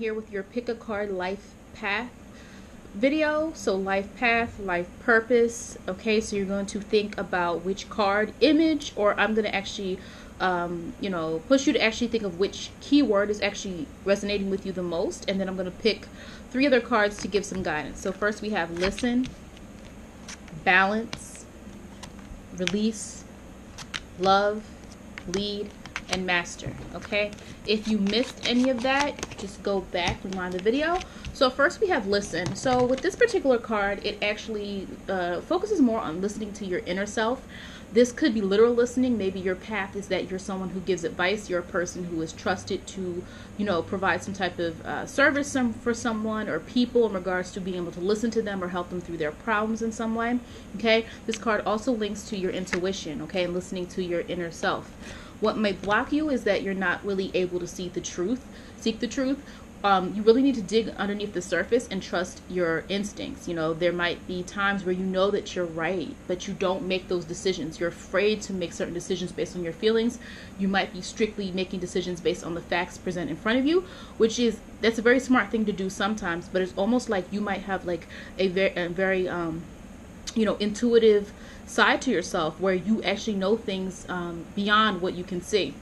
here with your pick a card life path video. So life path, life purpose. Okay, so you're going to think about which card image, or I'm going to actually push you to actually think of which keyword is actually resonating with you the most, and then I'm going to pick 3 other cards to give some guidance. So first we have listen, balance, release, love, lead, and master. Okay, if you missed any of that, just go back, rewind the video. So first we have listen. So with this particular card, it actually focuses more on listening to your inner self. This could be literal listening. Maybe your path is that you're someone who gives advice. You're a person who is trusted to, provide some type of service for someone or people in regards to being able to listen to them or help them through their problems in some way. Okay, this card also links to your intuition. Okay, and listening to your inner self. What may block you is that you're not really able to seek the truth. You really need to dig underneath the surface and trust your instincts. There might be times where you know that you're right, but you don't make those decisions. You're afraid to make certain decisions based on your feelings. You might be strictly making decisions based on the facts present in front of you, that's a very smart thing to do sometimes, but it's almost like you might have like a very intuitive side to yourself where you actually know things beyond what you can see.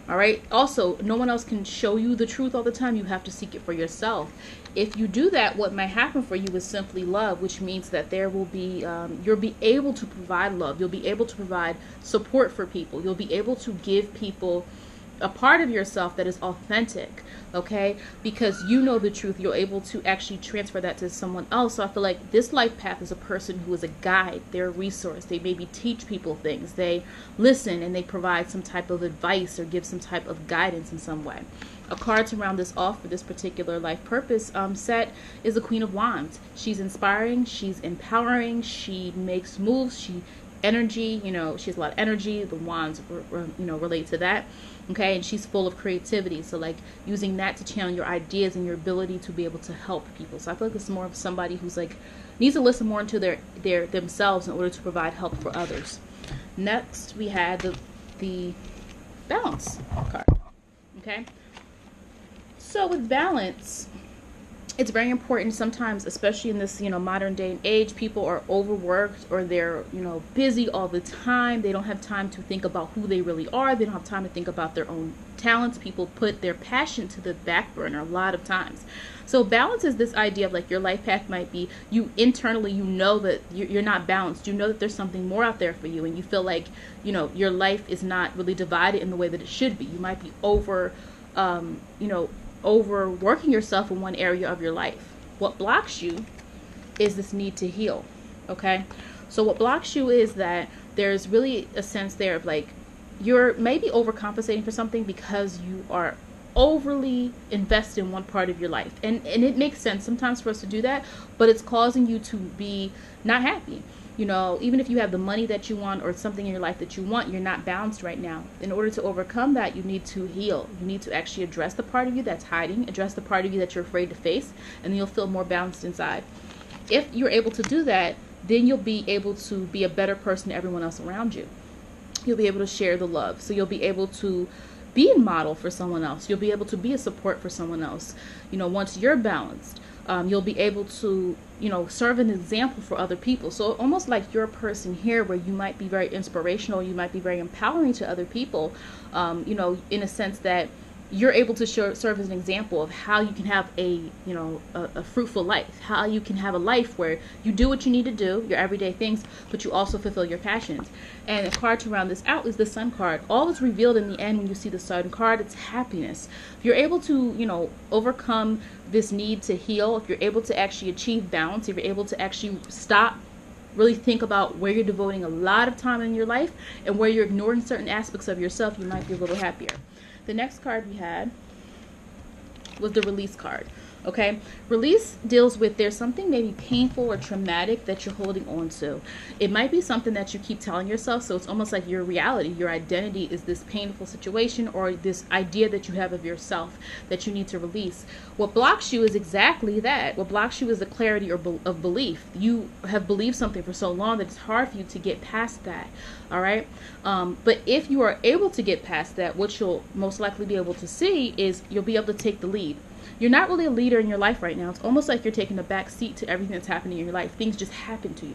All right. Also, no one else can show you the truth all the time. You have to seek it for yourself. If you do that, what might happen for you is simply love, which means that there will be, you'll be able to provide love. You'll be able to provide support for people. You'll be able to give people a part of yourself that is authentic, okay? Because you know the truth, you're able to actually transfer that to someone else. So I feel like this life path is a person who is a guide. They're a resource. They maybe teach people things. They listen and they provide some type of advice or give some type of guidance in some way. A card to round this off for this particular life purpose set is the Queen of Wands. She's inspiring. She's empowering. She makes moves. She has a lot of energy. The wands relate to that. Okay, and she's full of creativity, so like using that to channel your ideas and your ability to be able to help people. So I feel like it's more of somebody who's like needs to listen more into their themselves in order to provide help for others. Next we had the balance card. Okay, so with balance, it's very important sometimes, especially in this modern day and age. People are overworked, or they're busy all the time. They don't have time to think about who they really are. They don't have time to think about their own talents. People put their passion to the back burner a lot of times. So balance is this idea of like your life path might be you internally, that you're not balanced. You know that there's something more out there for you, and you feel like your life is not really divided in the way that it should be. You might be overworking yourself in one area of your life. What blocks you is this need to heal. Okay, so what blocks you is that there's really a sense there of like you're maybe overcompensating for something because you are overly invested in one part of your life, and it makes sense sometimes for us to do that, but it's causing you to be not happy. Even if you have the money that you want or something in your life that you want, you're not balanced right now. In order to overcome that, you need to heal. You need to actually address the part of you that's hiding, address the part of you that you're afraid to face, and then you'll feel more balanced inside. If you're able to do that, then you'll be able to be a better person to everyone else around you. You'll be able to share the love. So you'll be able to be a model for someone else. You'll be able to be a support for someone else. Once you're balanced, you'll be able to serve an example for other people. So almost like you're a person here where you might be very inspirational, you might be very empowering to other people, in a sense that you're able to serve as an example of how you can have a fruitful life, how you can have a life where you do what you need to do, your everyday things, but you also fulfill your passions. And the card to round this out is the Sun card. All is revealed in the end when you see the Sun card. It's happiness. If you're able to, overcome this need to heal, if you're able to actually achieve balance, if you're able to actually stop, really think about where you're devoting a lot of time in your life and where you're ignoring certain aspects of yourself, you might be a little happier. The next card we had was the release card. Okay, release deals with there's something maybe painful or traumatic that you're holding on to. It might be something that you keep telling yourself, so it's almost like your reality, your identity is this painful situation or this idea that you have of yourself that you need to release. What blocks you is exactly that. What blocks you is the clarity of belief. You have believed something for so long that it's hard for you to get past that. All right, but if you are able to get past that, what you'll most likely be able to see is you'll be able to take the lead. you're not really a leader in your life right now. It's almost like you're taking a back seat to everything that's happening in your life. Things just happen to you,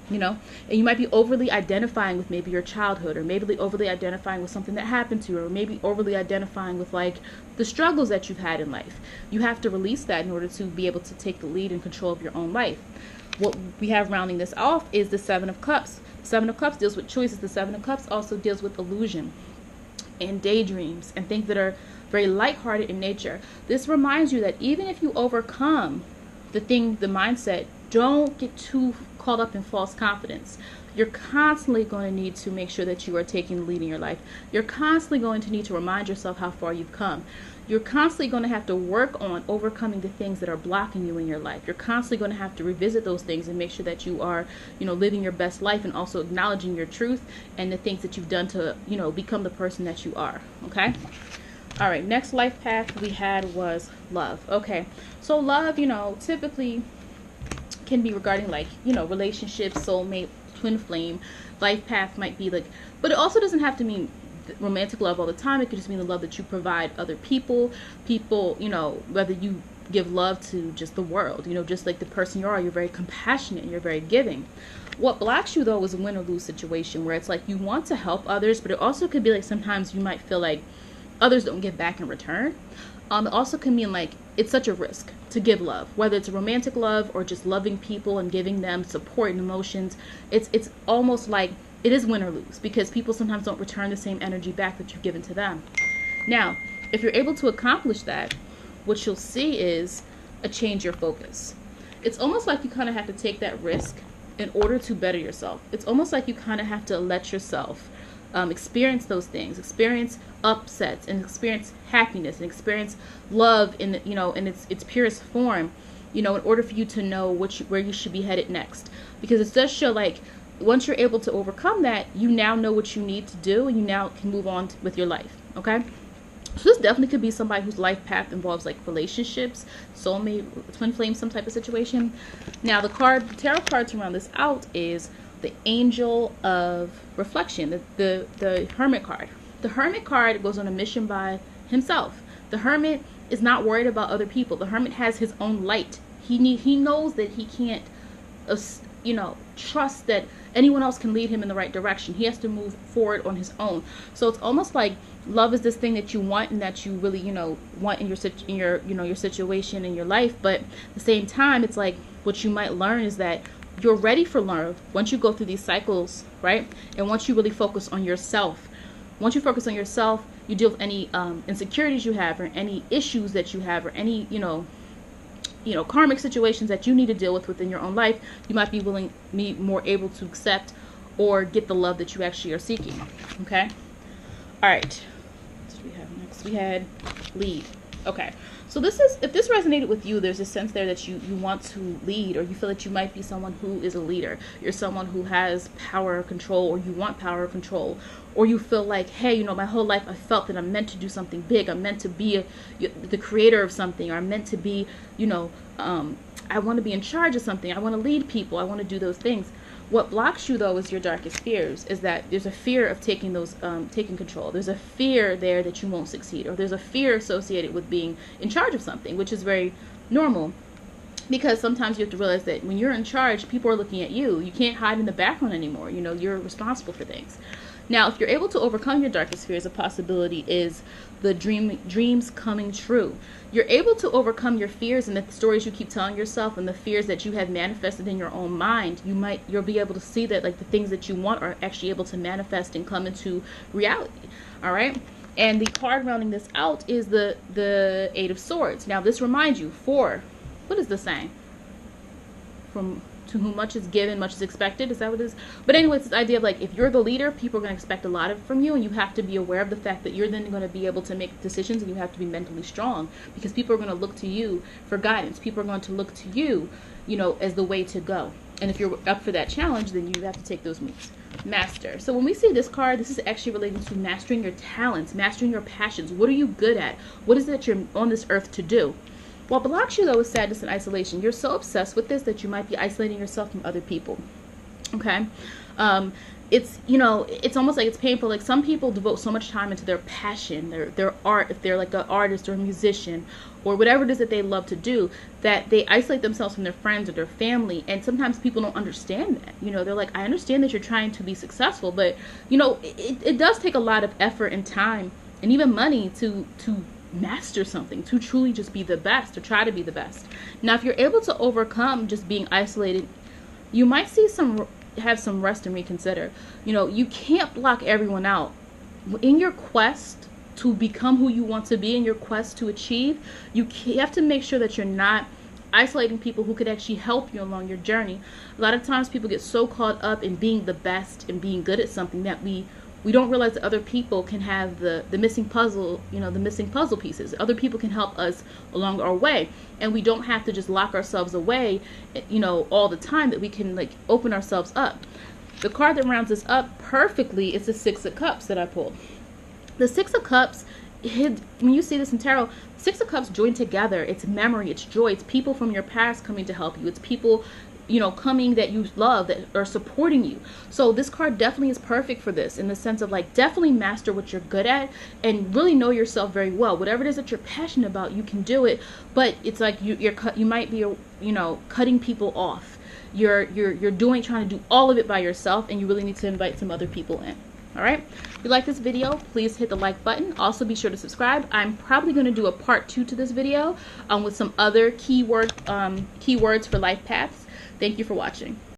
you know, and you might be overly identifying with maybe your childhood, or maybe overly identifying with something that happened to you, or maybe overly identifying with like the struggles that you've had in life. You have to release that in order to be able to take the lead and control of your own life. What we have rounding this off is the Seven of Cups. Seven of Cups deals with choices. The Seven of Cups also deals with illusion and daydreams and things that are very lighthearted in nature. This reminds you that even if you overcome the mindset, don't get too caught up in false confidence. You're constantly going to need to make sure that you are taking the lead in your life. You're constantly going to need to remind yourself how far you've come. You're constantly going to have to work on overcoming the things that are blocking you in your life. You're constantly going to have to revisit those things and make sure that you are, living your best life, and also acknowledging your truth and the things that you've done to, become the person that you are. Okay? All right, next life path we had was love. Okay, so love, typically can be regarding like, relationships, soulmate, twin flame. Life path might be like, but it also doesn't have to mean romantic love all the time. It could just mean the love that you provide other people, whether you give love to just the world, just like the person you are. You're very compassionate and you're very giving. What blocks you though is a win or lose situation, where it's like you want to help others, but it also could be like sometimes you might feel like others don't give back in return. It also can mean like it's such a risk to give love, whether it's a romantic love or just loving people and giving them support and emotions. It's almost like it is win or lose, because people sometimes don't return the same energy back that you've given to them. Now, if you're able to accomplish that, what you'll see is a change your focus. It's almost like you kind of have to take that risk in order to better yourself. It's almost like you kind of have to let yourself experience those things, experience upsets, and experience happiness, and experience love in in its purest form, in order for you to know where you should be headed next. Because it does show like once you're able to overcome that, you now know what you need to do, and you now can move on with your life. Okay, so this definitely could be somebody whose life path involves like relationships, soulmate, twin flame, some type of situation. Now the tarot card to round this out is the Angel of Reflection, the Hermit card. The Hermit card goes on a mission by himself. The Hermit is not worried about other people. The Hermit has his own light. He knows that he can't, trust that anyone else can lead him in the right direction. He has to move forward on his own. So it's almost like love is this thing that you want and that you really, want in your situation in your life. But at the same time, it's like what you might learn is that you're ready for love once you go through these cycles, right? And once you really focus on yourself. Once you focus on yourself, you deal with any insecurities you have, or any issues that you have, or any, karmic situations that you need to deal with within your own life. You might be more able to accept or get the love that you actually are seeking. Okay? All right. What did we have next? We had lead. Okay. So if this resonated with you, there's a sense there that you want to lead, or you feel that you might be someone who is a leader. You're someone who has power or control, or you want power or control, or you feel like, hey, my whole life I felt that I'm meant to do something big. I'm meant to be the creator of something, or I'm meant to be, I want to be in charge of something. I want to lead people. I want to do those things. What blocks you, though, is your darkest fears, is that there's a fear of taking control. There's a fear there that you won't succeed, or there's a fear associated with being in charge of something, which is very normal, because sometimes you have to realize that when you're in charge, people are looking at you. You can't hide in the background anymore. You're responsible for things. Now, if you're able to overcome your darkest fears, a possibility is the dreams coming true. You're able to overcome your fears and the stories you keep telling yourself, and the fears that you have manifested in your own mind. You'll be able to see that like the things that you want are actually able to manifest and come into reality. All right. And the card rounding this out is the Eight of Swords. Now, this reminds you, what is the saying? To whom much is given, much is expected. Is that what it is? But anyway, it's this idea of like, if you're the leader, people are going to expect a lot from you, and you have to be aware of the fact that you're then going to be able to make decisions, and you have to be mentally strong, because people are going to look to you for guidance. People are going to look to you, as the way to go. And if you're up for that challenge, then you have to take those moves. Master. So when we see this card, this is actually related to mastering your talents, mastering your passions. What are you good at? What is it that you're on this earth to do? What blocks you, though, is sadness and isolation. You're so obsessed with this that you might be isolating yourself from other people. Okay? it's, you know, it's almost like it's painful. Like some people devote so much time into their passion, their art, if they're like an artist or a musician or whatever it is that they love to do, that they isolate themselves from their friends or their family. And sometimes people don't understand that. You know, they're like, I understand that you're trying to be successful, but you know, it does take a lot of effort and time and even money to master something, to truly just be the best, to try to be the best. Now, if you're able to overcome just being isolated, you might have some rest and reconsider. You know, you can't block everyone out. In your quest to become who you want to be, in your quest to achieve, you have to make sure that you're not isolating people who could actually help you along your journey. A lot of times people get so caught up in being the best and being good at something that we don't realize that other people can have the missing puzzle, you know, the missing puzzle pieces. Other people can help us along our way, and we don't have to just lock ourselves away, you know, all the time, that we can like open ourselves up. The card that rounds this up perfectly is the Six of Cups that I pulled. The Six of Cups, when you see this in tarot, Six of Cups joined together. It's memory, it's joy, it's people from your past coming to help you. It's people, you know, coming that you love, that are supporting you. So this card definitely is perfect for this, in the sense of like, definitely master what you're good at and really know yourself very well. Whatever it is that you're passionate about, you can do it. But it's like you might be, you know, cutting people off. You're trying to do all of it by yourself, and you really need to invite some other people in. All right, if you like this video, please hit the like button. Also be sure to subscribe. I'm probably going to do a part 2 to this video with some other keywords for life paths. Thank you for watching.